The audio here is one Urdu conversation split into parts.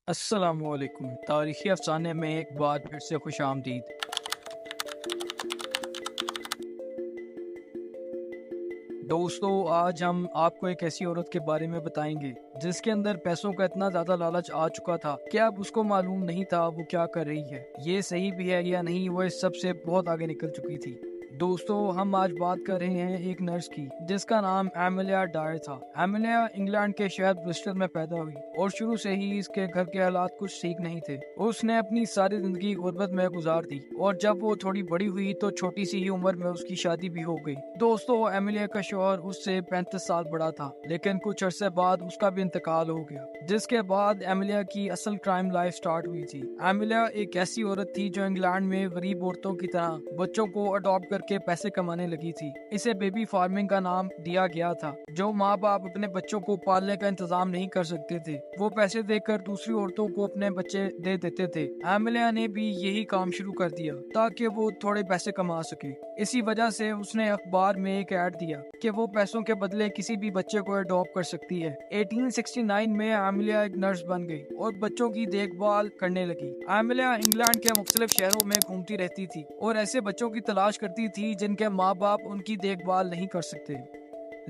السلام علیکم۔ تاریخی افسانے میں ایک بار پھر سے خوش آمدید۔ دوستو، آج ہم آپ کو ایک ایسی عورت کے بارے میں بتائیں گے جس کے اندر پیسوں کا اتنا زیادہ لالچ آ چکا تھا کہ اب اس کو معلوم نہیں تھا وہ کیا کر رہی ہے، یہ صحیح بھی ہے یا نہیں، وہ اس سب سے بہت آگے نکل چکی تھی۔ دوستو، ہم آج بات کر رہے ہیں ایک نرس کی جس کا نام ایملیا ڈائر تھا۔ ایملیا انگلینڈ کے شہر برسٹل میں پیدا ہوئی اور شروع سے ہی اس کے گھر کے حالات کچھ ٹھیک نہیں تھے۔ اس نے اپنی ساری زندگی غربت میں گزار دی اور جب وہ تھوڑی بڑی ہوئی تو چھوٹی سی ہی عمر میں اس کی شادی بھی ہو گئی۔ دوستو، ایملیا کا شوہر اس سے 35 سال بڑا تھا، لیکن کچھ عرصے بعد اس کا بھی انتقال ہو گیا، جس کے بعد ایملیا کی اصل کرائم لائف سٹارٹ ہوئی تھی۔ ایملیا ایک ایسی عورت تھی جو انگلینڈ میں غریب عورتوں کی طرح بچوں کو اڈاپٹ کر کے پیسے کمانے لگی تھی۔ اسے بیبی فارمنگ کا نام دیا گیا تھا۔ جو ماں باپ اپنے بچوں کو پالنے کا انتظام نہیں کر سکتے تھے، وہ پیسے دے کر دوسری عورتوں کو اپنے بچے دے دیتے تھے۔ ایملیا نے بھی یہی کام شروع کر دیا تاکہ وہ تھوڑے پیسے کما سکے۔ اسی وجہ سے اس نے اخبار میں ایک ایڈ دیا کہ وہ پیسوں کے بدلے کسی بھی بچے کو اڈاپٹ کر سکتی ہے۔ 1869 میں ایملیا ایک نرس بن گئی اور بچوں کی دیکھ بھال کرنے لگی۔ ایملیا انگلینڈ کے مختلف شہروں میں گھومتی رہتی تھی اور ایسے بچوں کی تلاش کرتی تھی جن کے ماں باپ ان کی دیکھ بھال نہیں کر سکتے۔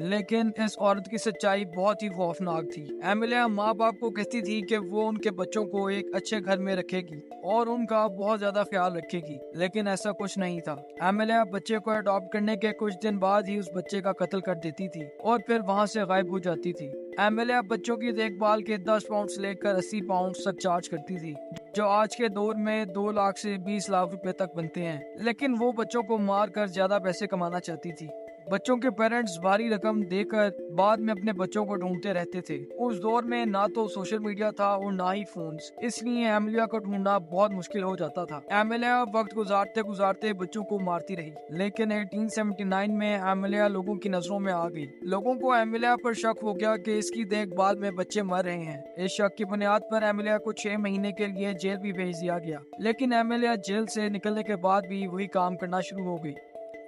لیکن اس عورت کی سچائی بہت ہی خوفناک تھی۔ ایملیا ماں باپ کو کہتی تھی کہ وہ ان کے بچوں کو ایک اچھے گھر میں رکھے گی اور ان کا بہت زیادہ خیال رکھے گی، لیکن ایسا کچھ نہیں تھا۔ ایملیا بچے کو اڈاپٹ کرنے کے کچھ دن بعد ہی اس بچے کا قتل کر دیتی تھی اور پھر وہاں سے غائب ہو جاتی تھی۔ ایملیا بچوں کی دیکھ بھال کے 10 پاؤنڈ سے لے کر 80 پاؤنڈ تک چارج کرتی تھی، جو آج کے دور میں 2 لاکھ سے 20 لاکھ روپے تک بنتے ہیں، لیکن وہ بچوں کو مار کر زیادہ پیسے کمانا چاہتی تھی۔ بچوں کے پیرنٹس بھاری رقم دے کر بعد میں اپنے بچوں کو ڈھونڈتے رہتے تھے۔ اس دور میں نہ تو سوشل میڈیا تھا اور نہ ہی فونز، اس لیے ایملیا کو ڈھونڈنا بہت مشکل ہو جاتا تھا۔ ایملیا وقت گزارتے گزارتے بچوں کو مارتی رہی، لیکن 1879 میں ایملیا لوگوں کی نظروں میں آ گئی۔ لوگوں کو ایملیا پر شک ہو گیا کہ اس کی دیکھ بھال میں بچے مر رہے ہیں۔ اس شک کی بنیاد پر ایملیا کو 6 مہینے کے لیے جیل بھی بھیج دیا گیا، لیکن ایملیا جیل سے نکلنے کے بعد بھی وہی کام کرنا شروع ہو گئی۔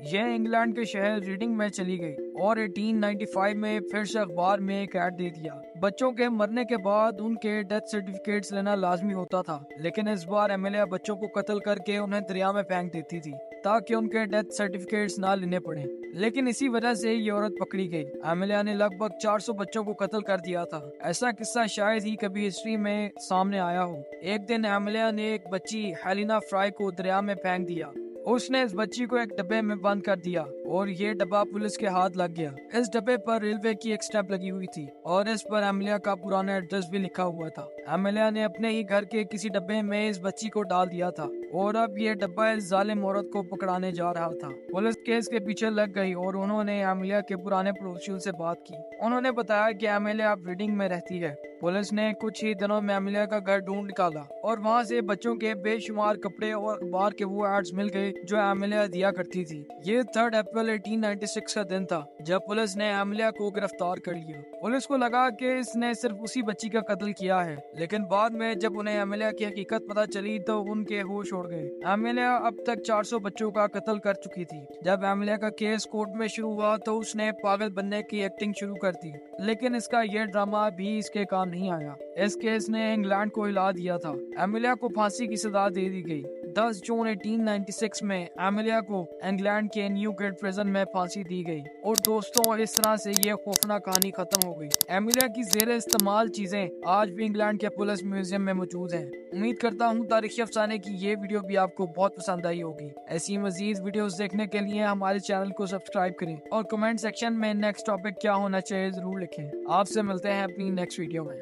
یہ انگلینڈ کے شہر ریڈنگ میں چلی گئی اور 1895 میں پھر سے اخبار میں ایک ایڈ دے دیا۔ بچوں کے مرنے کے بعد ان کے ڈیتھ سرٹیفکیٹس لینا لازمی ہوتا تھا، لیکن اس بار ایملیا بچوں کو قتل کر کے انہیں دریا میں پھینک دیتی تھی تاکہ ان کے ڈیتھ سرٹیفکیٹس نہ لینے پڑیں، لیکن اسی وجہ سے یہ عورت پکڑی گئی۔ ایملیا نے لگ بھگ 400 بچوں کو قتل کر دیا تھا۔ ایسا قصہ شاید ہی کبھی ہسٹری میں سامنے آیا ہو۔ ایک دن ایملیا نے ایک بچی ہیلینا فرائی کو دریا میں پھینک دیا۔ اس نے اس بچی کو ایک ڈبے میں بند کر دیا اور یہ ڈبہ پولیس کے ہاتھ لگ گیا۔ اس ڈبے پر ریلوے کی ایک سٹیپ لگی ہوئی تھی اور اس پر ایملیا کا پرانا ایڈریس بھی لکھا ہوا تھا۔ ایملیا نے اپنے ہی گھر کے کسی ڈبے میں اس بچی کو ڈال دیا تھا اور اب یہ ڈبہ اس ظالم عورت کو پکڑانے جا رہا تھا۔ پولیس کیس کے پیچھے لگ گئی اور انہوں نے ایملیا کے پرانے پڑوسیوں سے بات کی۔ انہوں نے بتایا کہ ایملیا اب ریڈنگ میں رہتی ہے۔ پولیس نے کچھ ہی دنوں میں ایملیا کا گھر ڈھونڈ نکالا اور وہاں سے بچوں کے بے شمار کپڑے اور اخبار کے وہ ایڈز مل گئے جو ایملیا دیا کرتی تھی۔ یہ 3 اپریل 1896 کا دن تھا جب پولیس نے ایملیا کو گرفتار کر لیا۔ پولیس کو لگا کہ اس نے صرف اسی بچی کا قتل کیا ہے، لیکن بعد میں جب انہیں ایملیا کی حقیقت پتہ چلی تو ان کے ہوش اڑ گئے۔ ایملیا اب تک 400 بچوں کا قتل کر چکی تھی۔ جب ایملیا کا کیس کورٹ میں شروع ہوا تو اس نے پاگل بننے کی ایکٹنگ شروع کر دی، لیکن اس کا یہ ڈرامہ بھی اس کے کام نہیں آیا۔ اس کیس نے انگلینڈ کو ہلا دیا تھا۔ ایملیا کو پھانسی کی سزا دے دی گئی۔ 10 جون 1896 میں ایملیا کو انگلینڈ کے نیو گیٹ پریزن میں پھانسی دی گئی۔ اور دوستوں، اس طرح سے یہ خوفناک کہانی ختم ہو گئی۔ ایملیا کی زیر استعمال چیزیں آج بھی انگلینڈ کے پولیس میوزیم میں موجود ہیں۔ امید کرتا ہوں تاریخی افسانے کی یہ ویڈیو بھی آپ کو بہت پسند آئی ہوگی۔ ایسی مزید ویڈیوز دیکھنے کے لیے ہمارے چینل کو سبسکرائب کریں اور کمنٹ سیکشن میں نیکسٹ ٹاپک کیا ہونا چاہیے ضرور لکھیں۔ آپ سے ملتے ہیں اپنی نیکسٹ ویڈیو میں۔